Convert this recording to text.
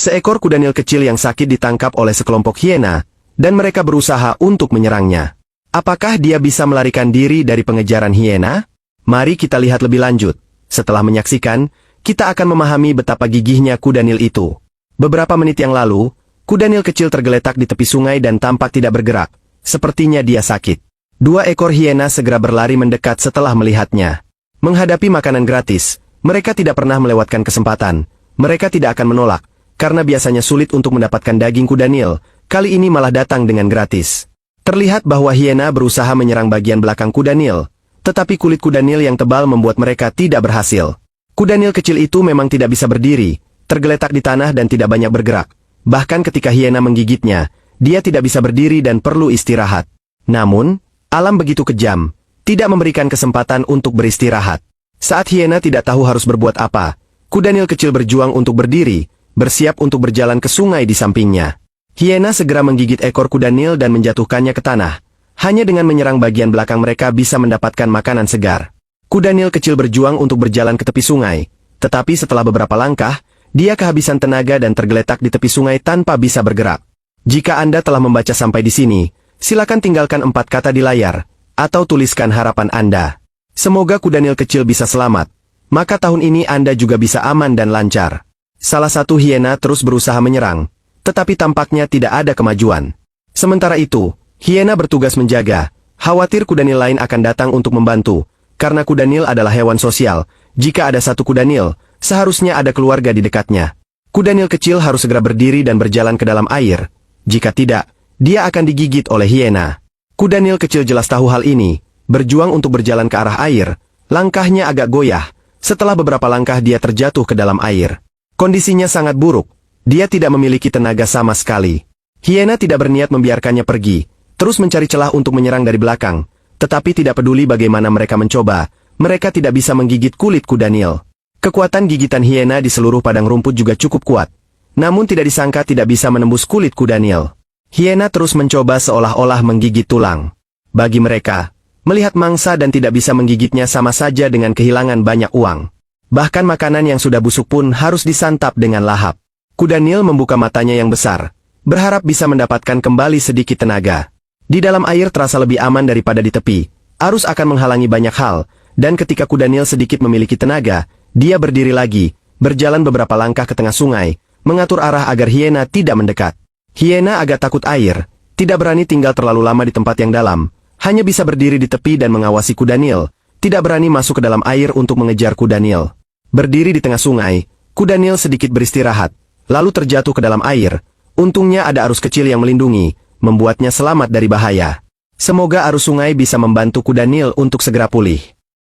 Seekor kuda Nil kecil yang sakit ditangkap oleh sekelompok hiena, dan mereka berusaha untuk menyerangnya. Apakah dia bisa melarikan diri dari pengejaran hiena? Mari kita lihat lebih lanjut. Setelah menyaksikan, kita akan memahami betapa gigihnya kuda Nil itu. Beberapa menit yang lalu, kuda Nil kecil tergeletak di tepi sungai dan tampak tidak bergerak. Sepertinya dia sakit. 2 ekor hiena segera berlari mendekat setelah melihatnya. Menghadapi makanan gratis, mereka tidak pernah melewatkan kesempatan. Mereka tidak akan menolak, karena biasanya sulit untuk mendapatkan daging kuda Nil, kali ini malah datang dengan gratis. Terlihat bahwa hiena berusaha menyerang bagian belakang kuda Nil, tetapi kulit kuda Nil yang tebal membuat mereka tidak berhasil. Kuda Nil kecil itu memang tidak bisa berdiri, tergeletak di tanah dan tidak banyak bergerak. Bahkan ketika hiena menggigitnya, dia tidak bisa berdiri dan perlu istirahat. Namun, alam begitu kejam, tidak memberikan kesempatan untuk beristirahat. Saat hiena tidak tahu harus berbuat apa, kuda Nil kecil berjuang untuk berdiri, bersiap untuk berjalan ke sungai di sampingnya. Hiena segera menggigit ekor kuda Nil dan menjatuhkannya ke tanah. Hanya dengan menyerang bagian belakang mereka bisa mendapatkan makanan segar. Kuda Nil kecil berjuang untuk berjalan ke tepi sungai, tetapi setelah beberapa langkah, dia kehabisan tenaga dan tergeletak di tepi sungai tanpa bisa bergerak. Jika Anda telah membaca sampai di sini, silakan tinggalkan 4 kata di layar, atau tuliskan harapan Anda. Semoga kuda Nil kecil bisa selamat, maka tahun ini Anda juga bisa aman dan lancar. Salah satu hiena terus berusaha menyerang, tetapi tampaknya tidak ada kemajuan. Sementara itu, hiena bertugas menjaga, khawatir kuda Nil lain akan datang untuk membantu, karena kuda Nil adalah hewan sosial. Jika ada satu kuda Nil, seharusnya ada keluarga di dekatnya. Kuda Nil kecil harus segera berdiri dan berjalan ke dalam air. Jika tidak, dia akan digigit oleh hiena. Kuda Nil kecil jelas tahu hal ini, berjuang untuk berjalan ke arah air. Langkahnya agak goyah. Setelah beberapa langkah dia terjatuh ke dalam air. Kondisinya sangat buruk. Dia tidak memiliki tenaga sama sekali. Hiena tidak berniat membiarkannya pergi, terus mencari celah untuk menyerang dari belakang. Tetapi tidak peduli bagaimana mereka mencoba, mereka tidak bisa menggigit kulit kuda Nil. Kekuatan gigitan hiena di seluruh padang rumput juga cukup kuat. Namun tidak disangka tidak bisa menembus kulit kuda Nil. Hiena terus mencoba seolah-olah menggigit tulang. Bagi mereka, melihat mangsa dan tidak bisa menggigitnya sama saja dengan kehilangan banyak uang. Bahkan makanan yang sudah busuk pun harus disantap dengan lahap. Kuda Nil membuka matanya yang besar, berharap bisa mendapatkan kembali sedikit tenaga. Di dalam air terasa lebih aman daripada di tepi. Arus akan menghalangi banyak hal, dan ketika kuda Nil sedikit memiliki tenaga, dia berdiri lagi, berjalan beberapa langkah ke tengah sungai, mengatur arah agar hiena tidak mendekat. Hiena agak takut air, tidak berani tinggal terlalu lama di tempat yang dalam, hanya bisa berdiri di tepi dan mengawasi kuda Nil, tidak berani masuk ke dalam air untuk mengejar kuda Nil. Berdiri di tengah sungai, kuda Nil sedikit beristirahat, lalu terjatuh ke dalam air. Untungnya ada arus kecil yang melindungi, membuatnya selamat dari bahaya. Semoga arus sungai bisa membantu kuda Nil untuk segera pulih.